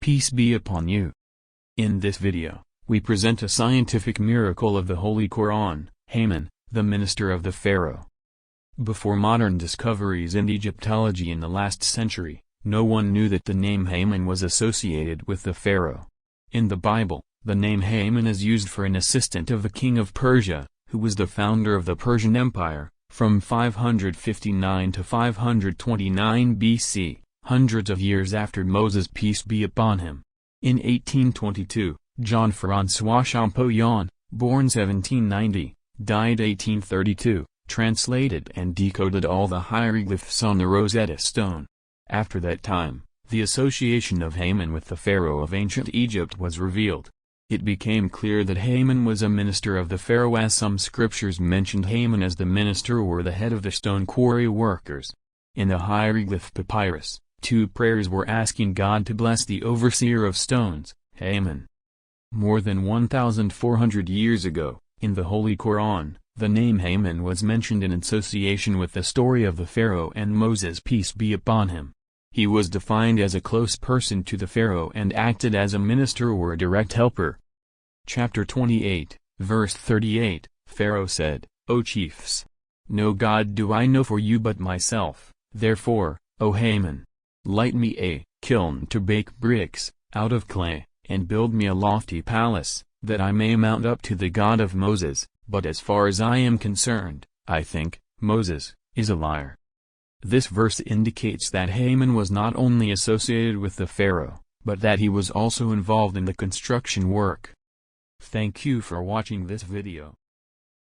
peace be upon you. In this video, we present a scientific miracle of the Holy Quran, Haman, the minister of the pharaoh. Before modern discoveries in Egyptology in the last century, no one knew that the name Haman was associated with the pharaoh. In the Bible, the name Haman is used for an assistant of the king of Persia, who was the founder of the Persian Empire, from 559 to 529 BC, hundreds of years after Moses, peace be upon him. In 1822, Jean-François Champollion, born 1790, died 1832, translated and decoded all the hieroglyphs on the Rosetta Stone. After that time, the association of Haman with the pharaoh of ancient Egypt was revealed. It became clear that Haman was a minister of the pharaoh, as some scriptures mentioned Haman as the minister or the head of the stone quarry workers. In the hieroglyph papyrus, two prayers were asking God to bless the overseer of stones, Haman. More than 1,400 years ago, in the Holy Quran, the name Haman was mentioned in association with the story of the pharaoh and Moses, peace be upon him. He was defined as a close person to the pharaoh and acted as a minister or a direct helper. Chapter 28, verse 38, Pharaoh said, O chiefs! No God do I know for you but myself, therefore, O Haman, light me a kiln to bake bricks, out of clay, and build me a lofty palace, that I may mount up to the God of Moses, but as far as I am concerned, I think, Moses, is a liar. This verse indicates that Haman was not only associated with the pharaoh, but that he was also involved in the construction work. Thank you for watching this video.